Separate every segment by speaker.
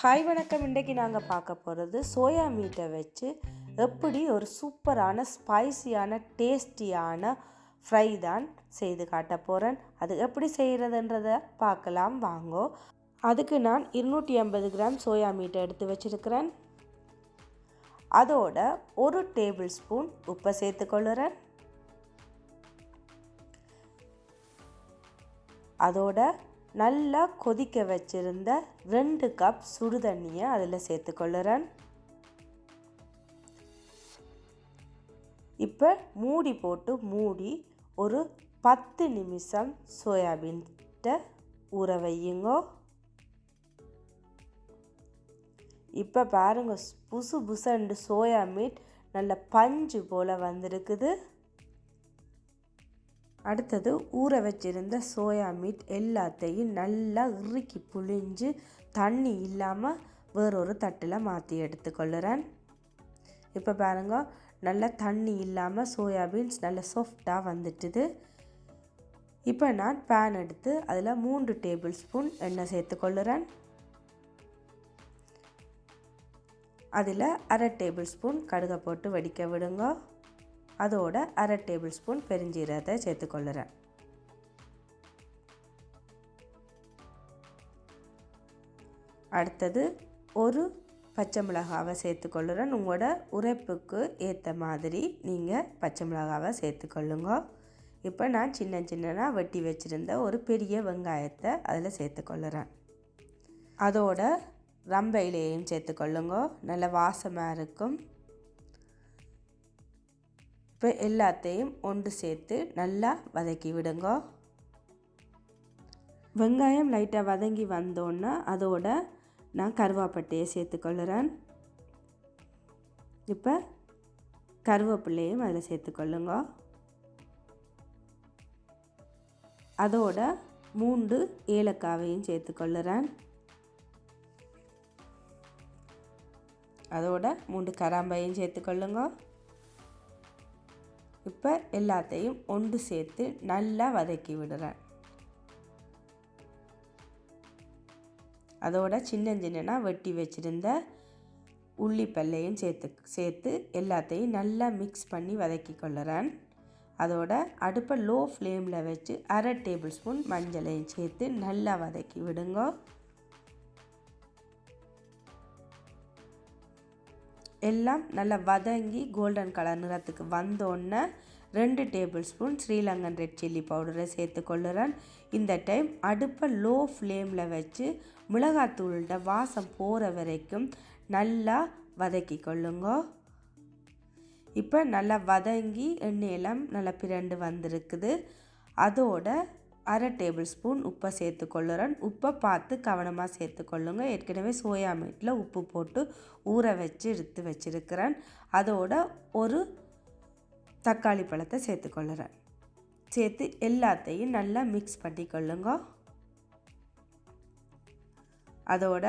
Speaker 1: Hi வணக்கம். இன்றைக்கு நாங்கள் பார்க்க போகிறது சோயா மீட்டை வச்சு எப்படி ஒரு சூப்பரான ஸ்பைசியான டேஸ்டியான ஃப்ரை தான் செய்து காட்ட போகிறேன். அது எப்படி செய்கிறதுன்றதை பார்க்கலாம் வாங்கோ. அதுக்கு நான் 250 கிராம் சோயா மீட்டை எடுத்து வச்சுருக்கிறேன். அதோட 1 டேபிள் ஸ்பூன் உப்பை சேர்த்துக்கொள்ளுறேன். அதோட நல்லா கொதிக்க வச்சிருந்த 2 கப் சுடு தண்ணியை அதில் சேர்த்துக்கொள்ளுறேன். இப்போ மூடி போட்டு மூடி ஒரு 10 நிமிஷம் சோயாபீன்ட்டை ஊற வையுங்கோ. இப்போ பாருங்க, புசு புசண்டு சோயா மீட் நல்ல பஞ்சு போல் வந்திருக்குது. அடுத்தது ஊற வச்சிருந்த சோயா மீட் எல்லாத்தையும் நல்லா இறுக்கி புழிஞ்சு தண்ணி இல்லாமல் வேறொரு தட்டில் மாற்றி எடுத்துக்கொள்ளுறேன். இப்போ பாருங்க, நல்லா தண்ணி இல்லாமல் சோயாபீன்ஸ் நல்லா சாஃப்டாக வந்துட்டுது. இப்போ நான் பேன் எடுத்து அதில் 3 டேபிள் ஸ்பூன் எண்ணெய் சேர்த்துக்கொள்ளுறேன். அதில் 1/2 டேபிள் ஸ்பூன் கடுகை போட்டு வடிக்க விடுங்க. அதோட 1/2 டேபிள் ஸ்பூன் பெருஞ்சீரகத்தை சேர்த்துக்கொள்ளுறேன். அடுத்தது ஒரு பச்சை மிளகாவை சேர்த்துக்கொள்ளுறேன். உங்களோட உரைப்புக்கு ஏற்ற மாதிரி நீங்கள் பச்சை மிளகாவை சேர்த்துக்கொள்ளுங்க. இப்போ நான் சின்ன சின்னதாக வெட்டி வச்சுருந்த ஒரு பெரிய வெங்காயத்தை அதில் சேர்த்துக்கொள்ளுறேன். அதோட ரம்பையிலையும் சேர்த்துக்கொள்ளுங்க, நல்ல வாசமாக இருக்கும். இப்போ எல்லாத்தையும் ஒன்று சேர்த்து நல்லா வதக்கி விடுங்க. வெங்காயம் லைட்டாக வதங்கி வந்தோன்னா அதோட நான் கருவேப்பட்டையை சேர்த்துக்கொள்ளுறேன். இப்போ கருவேப்பிலையும் அதில் சேர்த்துக்கொள்ளுங்க. அதோட 3 ஏலக்காவையும் சேர்த்துக்கொள்ளுறேன். அதோட 3 கராம்பையும் சேர்த்துக்கொள்ளுங்க. இப்போ எல்லாத்தையும் ஒன்று சேர்த்து நல்லா வதக்கி விடுறேன். அதோட சின்ன சின்னதாக வெட்டி வச்சுருந்த உள்ளிப்பல்லையும் சேர்த்து எல்லாத்தையும் நல்லா மிக்ஸ் பண்ணி வதக்கி கொள்ளுறேன். அதோட அடுப்பை லோ ஃப்ளேமில் வச்சு 1/2 டேபிள் ஸ்பூன் மஞ்சளையும் சேர்த்து நல்லா வதக்கி விடுங்க. எல்லாம் நல்லா வதங்கி கோல்டன் கலர் நிறத்துக்கு வந்தோடனே 2 table spoon Sri Lankan red chilli பவுடரை சேர்த்துக்கொள்ளுறேன். இந்த டைம் அடுப்பை லோ ஃப்ளேமில் வச்சு மிளகாத்தூளோட வாசம் போகிற வரைக்கும் நல்லா வதக்கி கொள்ளுங்க. இப்போ நல்லா வதங்கி எண்ணெயெல்லாம் நல்லா பிரண்டு வந்திருக்குது. அதோட 1/2 டேபிள் ஸ்பூன் உப்பை சேர்த்துக்கொள்ளுறேன். உப்பை பார்த்து கவனமாக சேர்த்துக்கொள்ளுங்க. ஏற்கனவே சோயா மீட்டில் உப்பு போட்டு ஊற வச்சு எடுத்து வச்சுருக்கிறேன். அதோட ஒரு தக்காளி பழத்தை சேர்த்துக்கொள்ளுறேன். சேர்த்து எல்லாத்தையும் நல்லா மிக்ஸ் பண்ணிக்கொள்ளுங்க. அதோட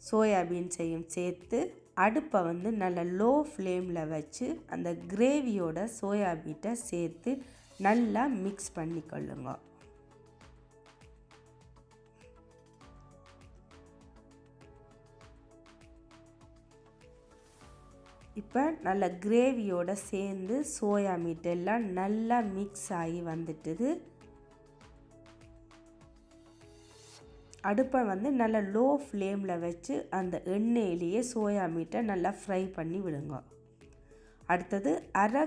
Speaker 1: சோயாபீன்ஸையும் சேர்த்து அடுப்பை நல்லா லோ ஃப்ளேமில் வச்சு அந்த கிரேவியோட சோயாபீட்டை சேர்த்து நல்லா மிக்ஸ் பண்ணிக்கொள்ளுங்க. இப்போ நல்ல கிரேவியோட சேர்ந்து சோயா மீட் எல்லாம் நல்லா மிக்ஸ் ஆகி வந்துட்டுது. அடுப்பை நல்லா லோ ஃப்ளேமில் வச்சு அந்த எண்ணெயிலேயே சோயா மீட்டை நல்லா ஃப்ரை பண்ணி விடுங்க. அடுத்தது 1/2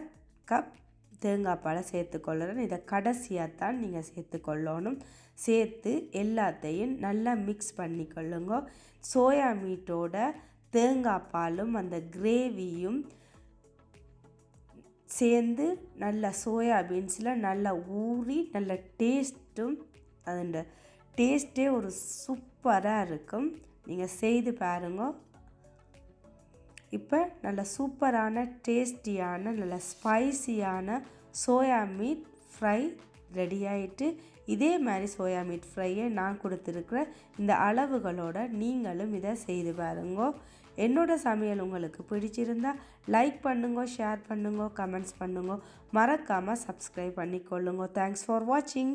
Speaker 1: கப் தேங்காய் பாலை சேர்த்துக்கொள்ளுறேன். இதை கடைசியாக தான் நீங்கள் சேர்த்துக்கொள்ளணும். சேர்த்து எல்லாத்தையும் நல்லா மிக்ஸ் பண்ணிக்கொள்ளுங்க. சோயா மீட்டோட தேங்காய் பாலும் அந்த கிரேவியும் சேர்ந்து நல்லா சோயாபீன்ஸில் நல்லா ஊறி நல்ல டேஸ்ட்டும் அதோட டேஸ்ட்டே ஒரு சூப்பராக இருக்கும். நீங்கள் செய்து பாருங்க. இப்போ நல்ல சூப்பரான டேஸ்டியான நல்ல ஸ்பைசியான சோயா மீட் ஃப்ரை ரெடி ஆகிட்டு. இதே மாதிரி சோயா மீட் ஃப்ரையை நான் கொடுத்துருக்குற இந்த அளவுகளோட நீங்களும் இதை செய்து பாருங்க. என்னோட சமையல் உங்களுக்கு பிடிச்சிருந்தா லைக் பண்ணுங்க, ஷேர் பண்ணுங்க, கமெண்ட்ஸ் பண்ணுங்க, மறக்காமல் சப்ஸ்கிரைப் பண்ணிக்கொள்ளுங்க. தேங்க்ஸ் ஃபார் வாட்சிங்.